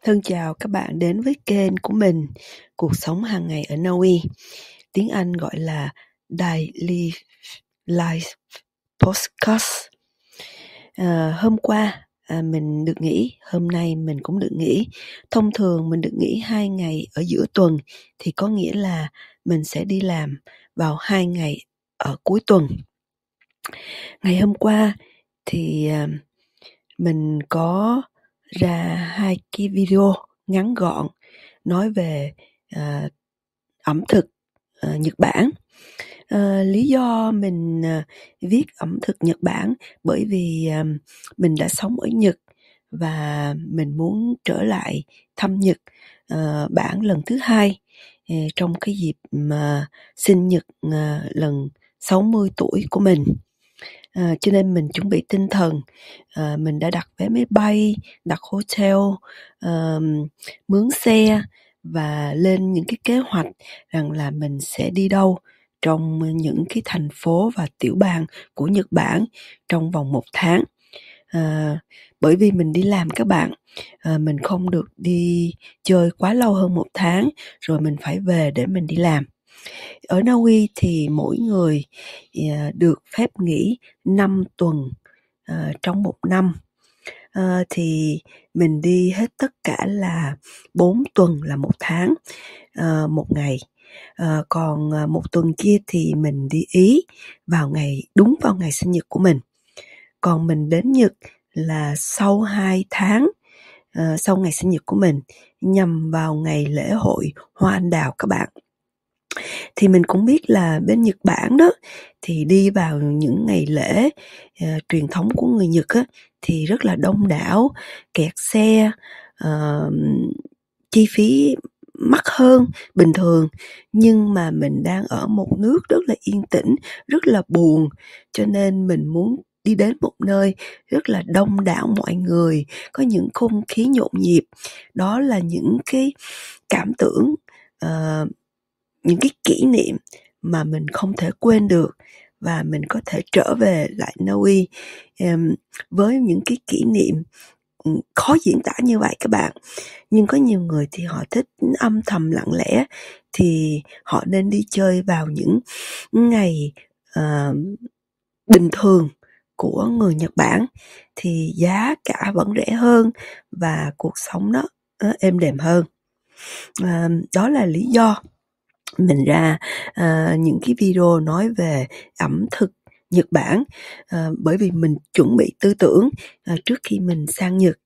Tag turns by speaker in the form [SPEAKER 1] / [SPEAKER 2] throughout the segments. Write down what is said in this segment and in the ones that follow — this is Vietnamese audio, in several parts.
[SPEAKER 1] Thân chào các bạn đến với kênh của mình, Cuộc sống hàng ngày ở Na Uy. Tiếng Anh gọi là Daily Life Podcast. Hôm qua mình được nghỉ, hôm nay mình cũng được nghỉ. Thông thường mình được nghỉ 2 ngày ở giữa tuần, thì có nghĩa là mình sẽ đi làm vào 2 ngày ở cuối tuần. Ngày hôm qua thì mình có ra 2 cái video ngắn gọn nói về ẩm thực Nhật Bản. Lý do mình viết ẩm thực Nhật Bản bởi vì mình đã sống ở Nhật và mình muốn trở lại thăm Nhật Bản lần thứ 2 trong cái dịp mà sinh nhật lần 60 tuổi của mình. Cho nên mình chuẩn bị tinh thần, mình đã đặt vé máy bay, đặt hotel, mướn xe và lên những cái kế hoạch rằng là mình sẽ đi đâu trong những cái thành phố và tiểu bang của Nhật Bản trong vòng 1 tháng. Bởi vì mình đi làm các bạn, mình không được đi chơi quá lâu hơn 1 tháng rồi mình phải về để mình đi làm. Ở Na Uy thì mỗi người được phép nghỉ 5 tuần trong 1 năm. Thì mình đi hết tất cả là 4 tuần là 1 tháng, 1 ngày. Còn 1 tuần kia thì mình đi Ý đúng vào ngày sinh nhật của mình. Còn mình đến Nhật là sau 2 tháng sau ngày sinh nhật của mình, nhằm vào ngày lễ hội Hoa Anh Đào các bạn. Thì mình cũng biết là bên Nhật Bản đó, thì đi vào những ngày lễ truyền thống của người Nhật á, thì rất là đông đảo, kẹt xe, chi phí mắc hơn bình thường. Nhưng mà mình đang ở một nước rất là yên tĩnh, rất là buồn, cho nên mình muốn đi đến một nơi rất là đông đảo mọi người, có những không khí nhộn nhịp. Đó là những cái cảm tưởng, những cái kỷ niệm mà mình không thể quên được, và mình có thể trở về lại Na Uy với những cái kỷ niệm khó diễn tả như vậy các bạn. Nhưng có nhiều người thì họ thích âm thầm lặng lẽ, thì họ nên đi chơi vào những ngày bình thường của người Nhật Bản, thì giá cả vẫn rẻ hơn và cuộc sống nó êm đềm hơn. Đó là lý do mình ra những cái video nói về ẩm thực Nhật Bản, bởi vì mình chuẩn bị tư tưởng trước khi mình sang Nhật.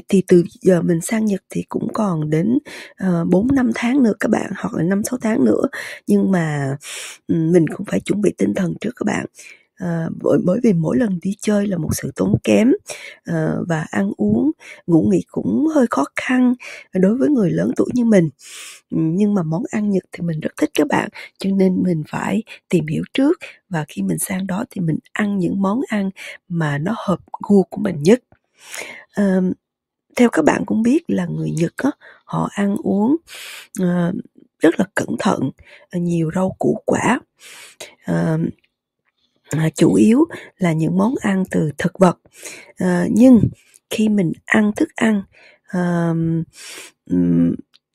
[SPEAKER 1] Thì từ giờ mình sang Nhật thì cũng còn đến 4-5 tháng nữa các bạn, hoặc là 5-6 tháng nữa. Nhưng mà mình cũng phải chuẩn bị tinh thần trước các bạn. Bởi vì mỗi lần đi chơi là một sự tốn kém, và ăn uống, ngủ nghỉ cũng hơi khó khăn đối với người lớn tuổi như mình. Nhưng mà món ăn Nhật thì mình rất thích các bạn, cho nên mình phải tìm hiểu trước, và khi mình sang đó thì mình ăn những món ăn mà nó hợp gu của mình nhất. Theo các bạn cũng biết là người Nhật á, họ ăn uống rất là cẩn thận, nhiều rau củ quả, chủ yếu là những món ăn từ thực vật. Nhưng khi mình ăn thức ăn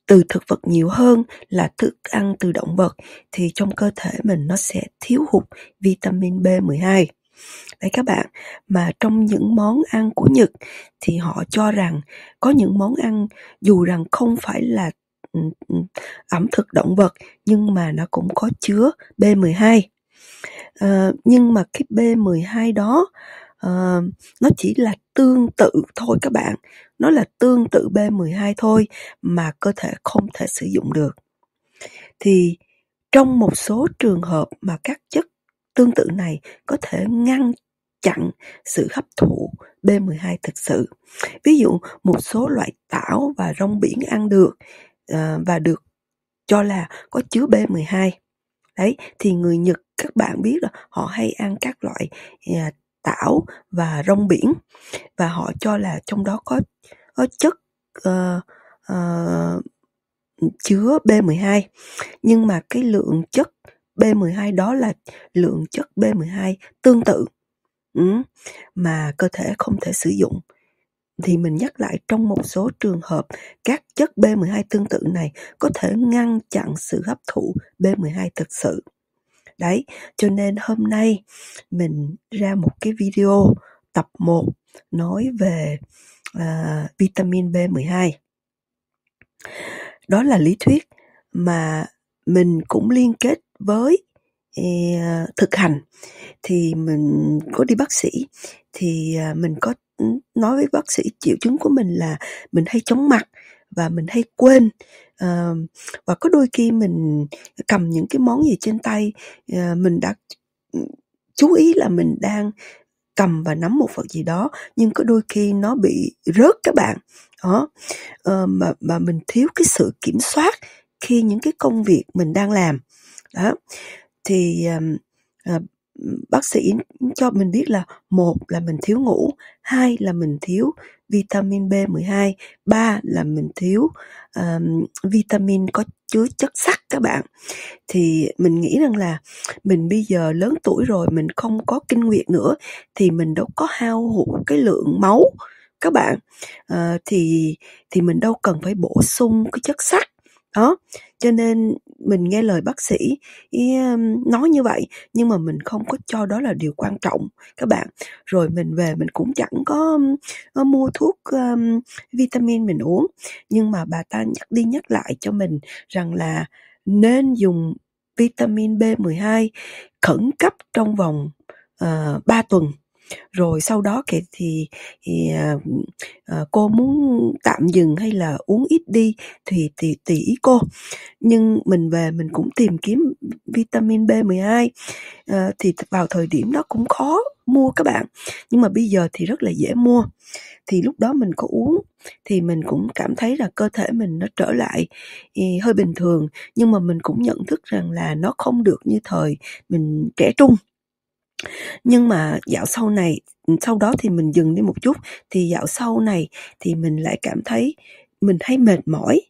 [SPEAKER 1] từ thực vật nhiều hơn là thức ăn từ động vật, thì trong cơ thể mình nó sẽ thiếu hụt vitamin B12. Đấy các bạn, mà trong những món ăn của Nhật thì họ cho rằng có những món ăn dù rằng không phải là ẩm thực động vật, nhưng mà nó cũng có chứa B12. Nhưng mà cái B12 đó nó chỉ là tương tự thôi các bạn, nó là tương tự B12 thôi mà cơ thể không thể sử dụng được. Thì trong một số trường hợp mà các chất tương tự này có thể ngăn chặn sự hấp thụ B12 thực sự. Ví dụ một số loại tảo và rong biển ăn được và được cho là có chứa B12. Đấy, thì người Nhật các bạn biết là họ hay ăn các loại tảo và rong biển, và họ cho là trong đó có chất chứa B12. Nhưng mà cái lượng chất B12 đó là lượng chất B12 tương tự mà cơ thể không thể sử dụng. thì mình nhắc lại, trong một số trường hợp, các chất B12 tương tự này có thể ngăn chặn sự hấp thụ B12 thực sự. Đấy, cho nên hôm nay mình ra một cái video tập 1 nói về vitamin B12. Đó là lý thuyết mà mình cũng liên kết với thực hành. Thì mình có đi bác sĩ, thì mình có nói với bác sĩ triệu chứng của mình là mình hay chóng mặt và mình hay quên, và có đôi khi mình cầm những cái món gì trên tay, mình đã chú ý là mình đang cầm và nắm một vật gì đó, nhưng có đôi khi nó bị rớt các bạn. Đó, mà mình thiếu cái sự kiểm soát khi những cái công việc mình đang làm. Đó, thì bác sĩ cho mình biết là 1 là mình thiếu ngủ, 2 là mình thiếu vitamin B12, 3 là mình thiếu vitamin có chứa chất sắt các bạn. Thì mình nghĩ rằng là mình bây giờ lớn tuổi rồi, mình không có kinh nguyệt nữa, thì mình đâu có hao hụt cái lượng máu các bạn, thì mình đâu cần phải bổ sung cái chất sắt. Đó, cho nên mình nghe lời bác sĩ nói như vậy, nhưng mà mình không có cho đó là điều quan trọng các bạn. Rồi mình về mình cũng chẳng có mua thuốc vitamin mình uống, nhưng mà bà ta nhắc đi nhắc lại cho mình rằng là nên dùng vitamin B12 khẩn cấp trong vòng 3 tuần. Rồi sau đó thì cô muốn tạm dừng hay là uống ít đi thì tùy ý cô. Nhưng mình về mình cũng tìm kiếm vitamin B12, thì vào thời điểm đó cũng khó mua các bạn, nhưng mà bây giờ thì rất là dễ mua. Thì lúc đó mình có uống thì mình cũng cảm thấy là cơ thể mình nó trở lại hơi bình thường, nhưng mà mình cũng nhận thức rằng là nó không được như thời mình trẻ trung. Nhưng mà dạo sau đó thì mình dừng đi một chút, thì dạo sau này thì mình lại cảm thấy mình hay mệt mỏi.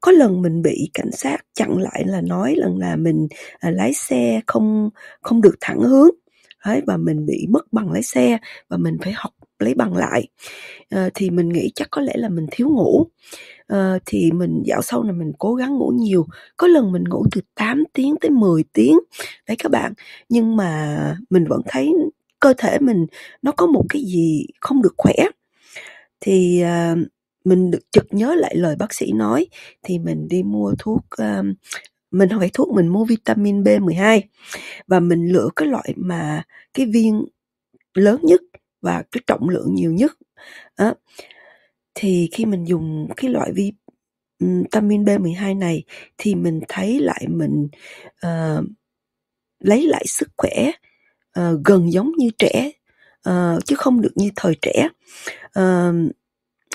[SPEAKER 1] Có lần mình bị cảnh sát chặn lại là nói rằng là mình lái xe không được thẳng hướng. Đấy, và mình bị mất bằng lái xe và mình phải học lấy bằng lại. Thì mình nghĩ chắc có lẽ là mình thiếu ngủ. Thì mình dạo sau này mình cố gắng ngủ nhiều, có lần mình ngủ từ 8 tiếng tới 10 tiếng đấy các bạn, nhưng mà mình vẫn thấy cơ thể mình nó có một cái gì không được khỏe. Thì mình chợt nhớ lại lời bác sĩ nói, thì mình đi mua thuốc, mình không phải thuốc, mình mua vitamin B12 và mình lựa cái loại mà cái viên lớn nhất và cái trọng lượng nhiều nhất. Đó. Thì khi mình dùng cái loại vitamin B12 này thì mình thấy lại mình lấy lại sức khỏe gần giống như trẻ, chứ không được như thời trẻ.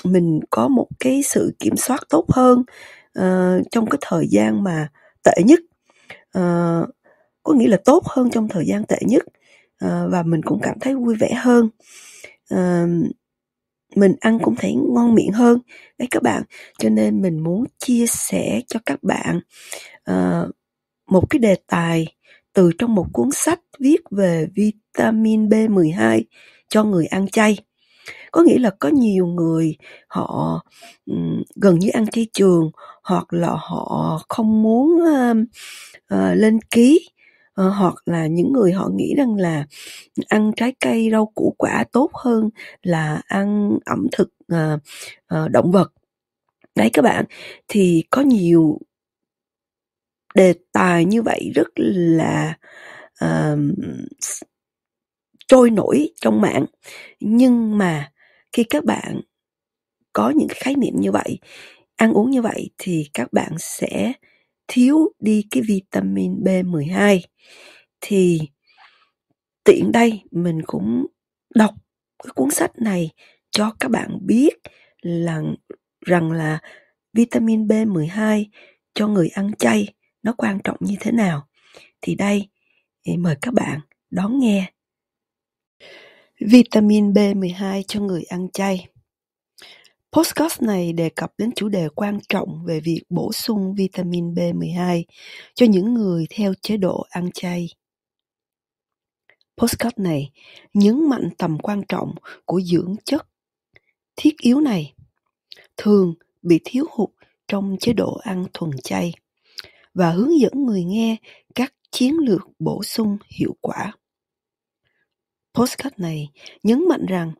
[SPEAKER 1] Mình có một cái sự kiểm soát tốt hơn trong cái thời gian mà tệ nhất, có nghĩa là tốt hơn trong thời gian tệ nhất, và mình cũng cảm thấy vui vẻ hơn. Mình ăn cũng thấy ngon miệng hơn đấy các bạn. Cho nên mình muốn chia sẻ cho các bạn một cái đề tài từ trong một cuốn sách viết về vitamin B12 cho người ăn chay. Có nghĩa là có nhiều người họ gần như ăn chay trường, hoặc là họ không muốn lên ký, hoặc là những người họ nghĩ rằng là ăn trái cây rau củ quả tốt hơn là ăn ẩm thực động vật. Đấy các bạn, thì có nhiều đề tài như vậy rất là trôi nổi trong mạng. Nhưng mà khi các bạn có những cái khái niệm như vậy, ăn uống như vậy, thì các bạn sẽ thiếu đi cái vitamin B12. Thì tiện đây mình cũng đọc cái cuốn sách này cho các bạn biết rằng là vitamin B12 cho người ăn chay nó quan trọng như thế nào. Thì đây, mời các bạn đón nghe. Vitamin B12 cho người ăn chay. Podcast này đề cập đến chủ đề quan trọng về việc bổ sung vitamin B12 cho những người theo chế độ ăn chay. Podcast này nhấn mạnh tầm quan trọng của dưỡng chất thiết yếu này thường bị thiếu hụt trong chế độ ăn thuần chay và hướng dẫn người nghe các chiến lược bổ sung hiệu quả. Podcast này nhấn mạnh rằng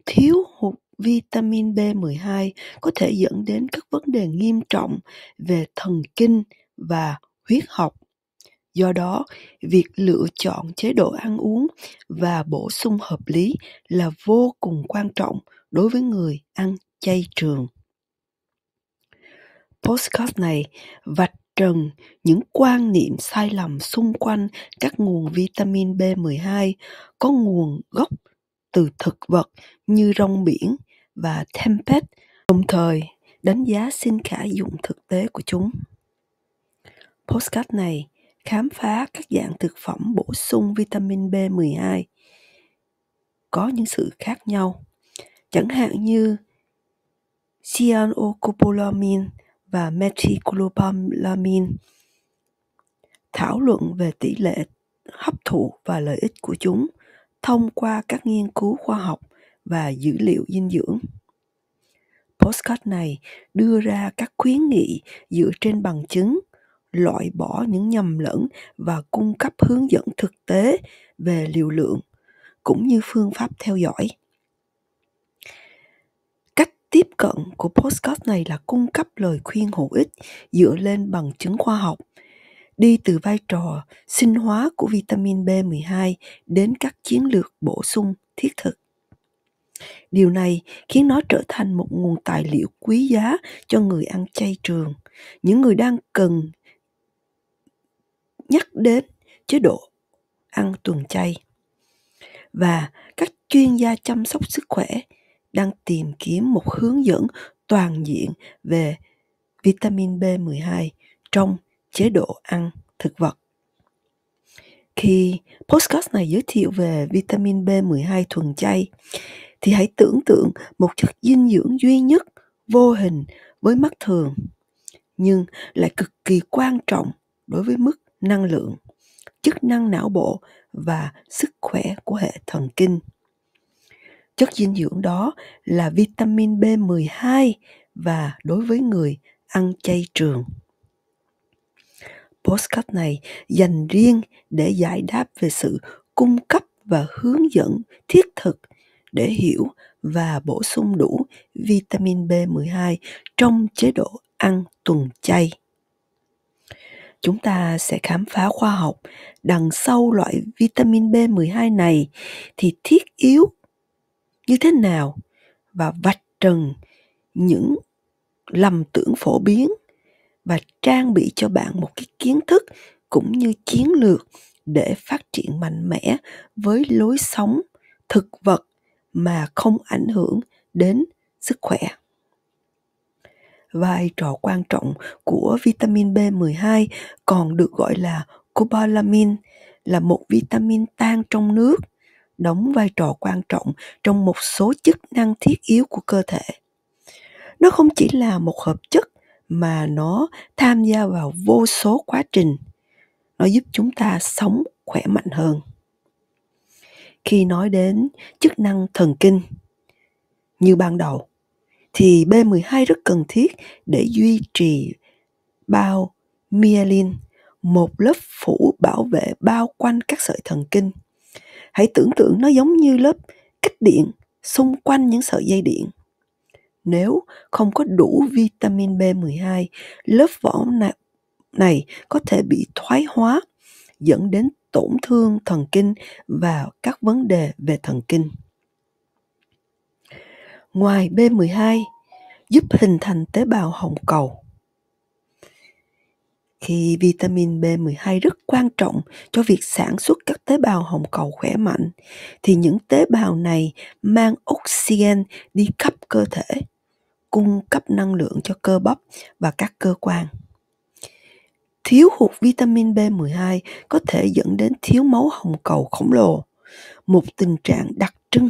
[SPEAKER 1] thiếu hụt vitamin B12 có thể dẫn đến các vấn đề nghiêm trọng về thần kinh và huyết học. Do đó, việc lựa chọn chế độ ăn uống và bổ sung hợp lý là vô cùng quan trọng đối với người ăn chay trường. Podcast này vạch trần những quan niệm sai lầm xung quanh các nguồn vitamin B12 có nguồn gốc từ thực vật như rong biển và tempeh, đồng thời đánh giá sinh khả dụng thực tế của chúng. Podcast này khám phá các dạng thực phẩm bổ sung vitamin B12 có những sự khác nhau, chẳng hạn như cyanocobalamin và methylcobalamin, thảo luận về tỷ lệ hấp thụ và lợi ích của chúng thông qua các nghiên cứu khoa học và dữ liệu dinh dưỡng. Podcast này đưa ra các khuyến nghị dựa trên bằng chứng, loại bỏ những nhầm lẫn và cung cấp hướng dẫn thực tế về liều lượng cũng như phương pháp theo dõi. Cách tiếp cận của podcast này là cung cấp lời khuyên hữu ích dựa lên bằng chứng khoa học, đi từ vai trò sinh hóa của vitamin B12 đến các chiến lược bổ sung thiết thực. Điều này khiến nó trở thành một nguồn tài liệu quý giá cho người ăn chay trường, những người đang cần nhắc đến chế độ ăn thuần chay, và các chuyên gia chăm sóc sức khỏe đang tìm kiếm một hướng dẫn toàn diện về vitamin B12 trong chế độ ăn thực vật. Khi podcast này giới thiệu về vitamin B12 thuần chay, thì hãy tưởng tượng một chất dinh dưỡng duy nhất, vô hình với mắt thường, nhưng lại cực kỳ quan trọng đối với mức năng lượng, chức năng não bộ và sức khỏe của hệ thần kinh. Chất dinh dưỡng đó là vitamin B12 và đối với người ăn chay trường. Podcast này dành riêng để giải đáp về sự cung cấp và hướng dẫn thiết thực để hiểu và bổ sung đủ vitamin B12 trong chế độ ăn thuần chay. Chúng ta sẽ khám phá khoa học đằng sau loại vitamin B12 này thì thiết yếu như thế nào, và vạch trần những lầm tưởng phổ biến và trang bị cho bạn một cái kiến thức cũng như chiến lược để phát triển mạnh mẽ với lối sống thực vật mà không ảnh hưởng đến sức khỏe. Vai trò quan trọng của vitamin B12 còn được gọi là cobalamin, là một vitamin tan trong nước, đóng vai trò quan trọng trong một số chức năng thiết yếu của cơ thể. Nó không chỉ là một hợp chất mà nó tham gia vào vô số quá trình. Nó giúp chúng ta sống khỏe mạnh hơn. Khi nói đến chức năng thần kinh, như ban đầu, thì B12 rất cần thiết để duy trì bao myelin, một lớp phủ bảo vệ bao quanh các sợi thần kinh. Hãy tưởng tượng nó giống như lớp kích điện xung quanh những sợi dây điện. Nếu không có đủ vitamin B12, lớp vỏ này có thể bị thoái hóa, dẫn đến tổn thương thần kinh và các vấn đề về thần kinh. Ngoài B12 giúp hình thành tế bào hồng cầu, khi vitamin B12 rất quan trọng cho việc sản xuất các tế bào hồng cầu khỏe mạnh, thì những tế bào này mang oxygen đi khắp cơ thể, cung cấp năng lượng cho cơ bắp và các cơ quan. Thiếu hụt vitamin B12 có thể dẫn đến thiếu máu hồng cầu khổng lồ, một tình trạng đặc trưng,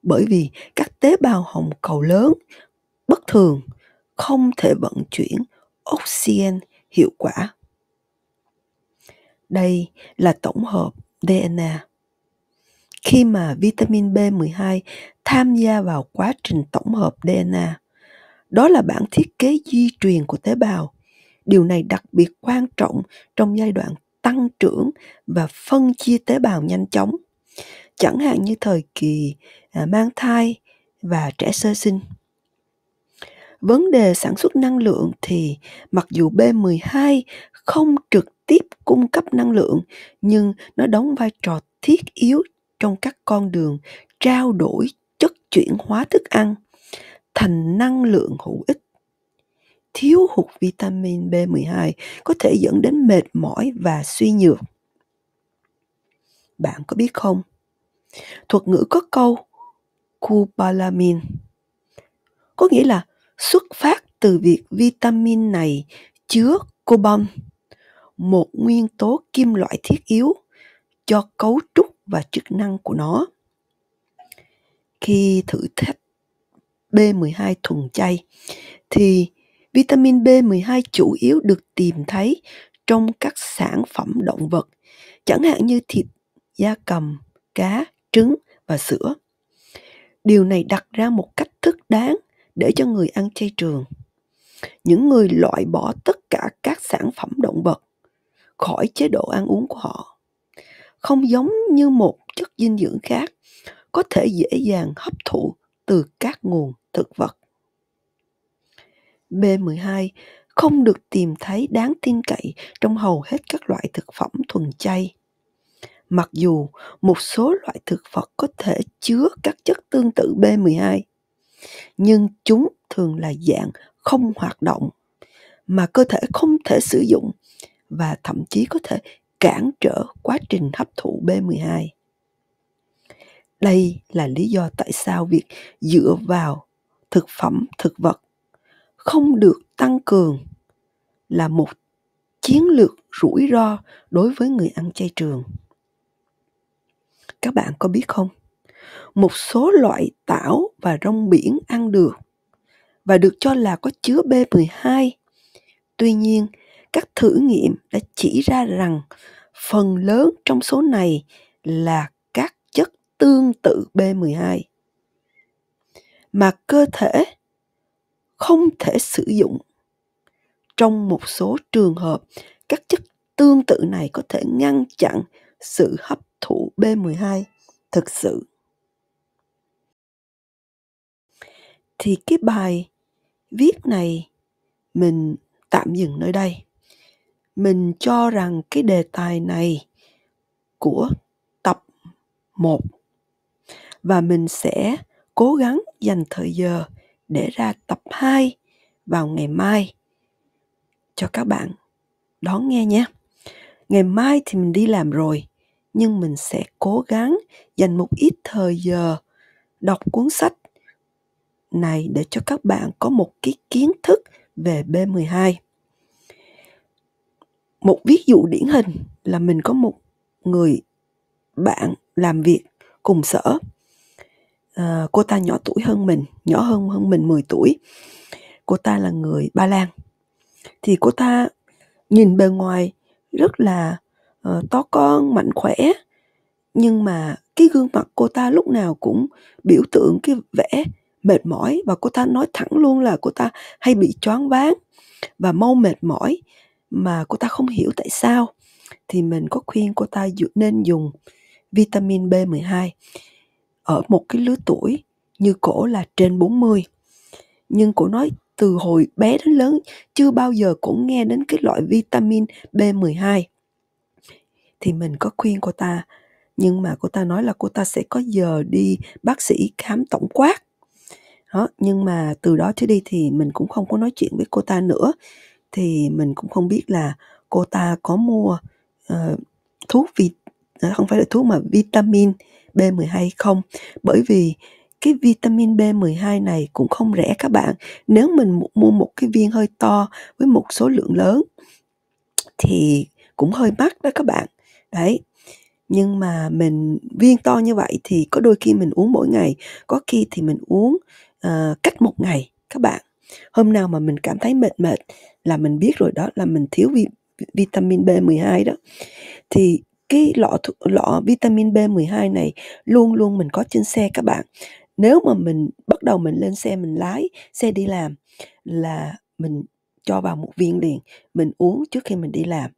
[SPEAKER 1] bởi vì các tế bào hồng cầu lớn bất thường không thể vận chuyển oxygen hiệu quả. Đây là tổng hợp DNA. khi mà vitamin B12 tham gia vào quá trình tổng hợp DNA. Đó là bản thiết kế di truyền của tế bào. Điều này đặc biệt quan trọng trong giai đoạn tăng trưởng và phân chia tế bào nhanh chóng, chẳng hạn như thời kỳ mang thai và trẻ sơ sinh. Vấn đề sản xuất năng lượng thì mặc dù B12 không trực tiếp cung cấp năng lượng, nhưng nó đóng vai trò thiết yếu trong các con đường trao đổi chất chuyển hóa thức ăn thành năng lượng hữu ích. Thiếu hụt vitamin B12 có thể dẫn đến mệt mỏi và suy nhược. Bạn có biết không? Thuật ngữ có câu cobalamin, có nghĩa là xuất phát từ việc vitamin này chứa cobalt, một nguyên tố kim loại thiết yếu cho cấu trúc và chức năng của nó. Khi thử thách B12 thuần chay, thì vitamin B12 chủ yếu được tìm thấy trong các sản phẩm động vật, chẳng hạn như thịt, gia cầm, cá, trứng và sữa. Điều này đặt ra một cách thức đáng để cho người ăn chay trường. Những người loại bỏ tất cả các sản phẩm động vật khỏi chế độ ăn uống của họ, không giống như một chất dinh dưỡng khác có thể dễ dàng hấp thụ từ các nguồn thực vật. B12 không được tìm thấy đáng tin cậy trong hầu hết các loại thực phẩm thuần chay. Mặc dù một số loại thực vật có thể chứa các chất tương tự B12, nhưng chúng thường là dạng không hoạt động mà cơ thể không thể sử dụng và thậm chí có thể cản trở quá trình hấp thụ B12. Đây là lý do tại sao việc dựa vào thực phẩm thực vật không được tăng cường là một chiến lược rủi ro đối với người ăn chay trường. Các bạn có biết không? Một số loại tảo và rong biển ăn được và được cho là có chứa B12. Tuy nhiên, các thử nghiệm đã chỉ ra rằng phần lớn trong số này là các chất tương tự B12 mà cơ thể không thể sử dụng. Trong một số trường hợp, các chất tương tự này có thể ngăn chặn sự hấp thụ B12 thực sự. Thì cái bài viết này mình tạm dừng nơi đây. Mình cho rằng cái đề tài này của tập 1 và mình sẽ cố gắng dành thời giờ để ra tập 2 vào ngày mai cho các bạn đón nghe nhé. Ngày mai thì mình đi làm rồi, nhưng mình sẽ cố gắng dành một ít thời giờ đọc cuốn sách này để cho các bạn có một cái kiến thức về B12. Một ví dụ điển hình là mình có một người bạn làm việc cùng sở. Cô ta nhỏ tuổi hơn mình, nhỏ hơn mình 10 tuổi. Cô ta là người Ba Lan. Thì cô ta nhìn bề ngoài rất là to con, mạnh khỏe, nhưng mà cái gương mặt cô ta lúc nào cũng biểu tượng cái vẻ mệt mỏi, và cô ta nói thẳng luôn là cô ta hay bị choáng váng và mau mệt mỏi mà cô ta không hiểu tại sao. Thì mình có khuyên cô ta nên dùng vitamin B12 ở một cái lứa tuổi như cổ là trên 40. Nhưng cổ nói từ hồi bé đến lớn chưa bao giờ cổ nghe đến cái loại vitamin B12. Thì mình có khuyên cô ta, nhưng mà cô ta nói là cô ta sẽ có giờ đi bác sĩ khám tổng quát. Đó, nhưng mà từ đó trở đi thì mình cũng không có nói chuyện với cô ta nữa. Thì mình cũng không biết là cô ta có mua thuốc không phải là thuốc mà vitamin B12 không. Bởi vì cái vitamin B12 này cũng không rẻ các bạn. Nếu mình mua một cái viên hơi to với một số lượng lớn thì cũng hơi mắc đó các bạn. Đấy. Nhưng mà viên to như vậy thì có đôi khi mình uống mỗi ngày, có khi thì mình uống cách một ngày các bạn. Hôm nào mà mình cảm thấy mệt là mình biết rồi đó, là mình thiếu vitamin B12 đó. Thì cái lọ vitamin B12 này luôn luôn mình có trên xe các bạn. Nếu mà mình bắt đầu mình lên xe, mình lái xe đi làm là mình cho vào một viên liền, mình uống trước khi mình đi làm.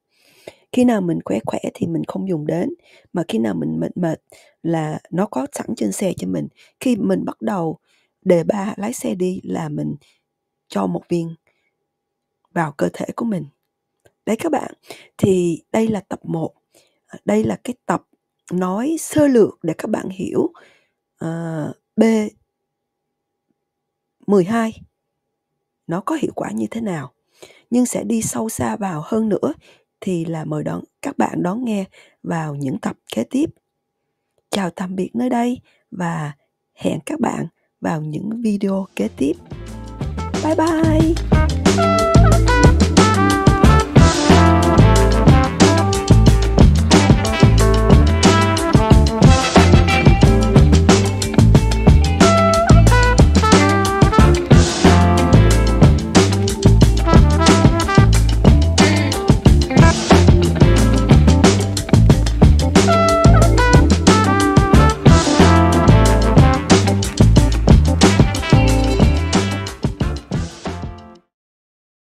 [SPEAKER 1] Khi nào mình khỏe khỏe thì mình không dùng đến, mà khi nào mình mệt mệt là nó có sẵn trên xe cho mình. Khi mình bắt đầu đề ba lái xe đi là mình cho một viên vào cơ thể của mình. Đấy các bạn, thì đây là tập 1. Đây là cái tập nói sơ lược để các bạn hiểu B12 nó có hiệu quả như thế nào. Nhưng sẽ đi sâu xa vào hơn nữa thì là mời các bạn đón nghe vào những tập kế tiếp. Chào tạm biệt nơi đây và hẹn các bạn vào những video kế tiếp. Bye bye!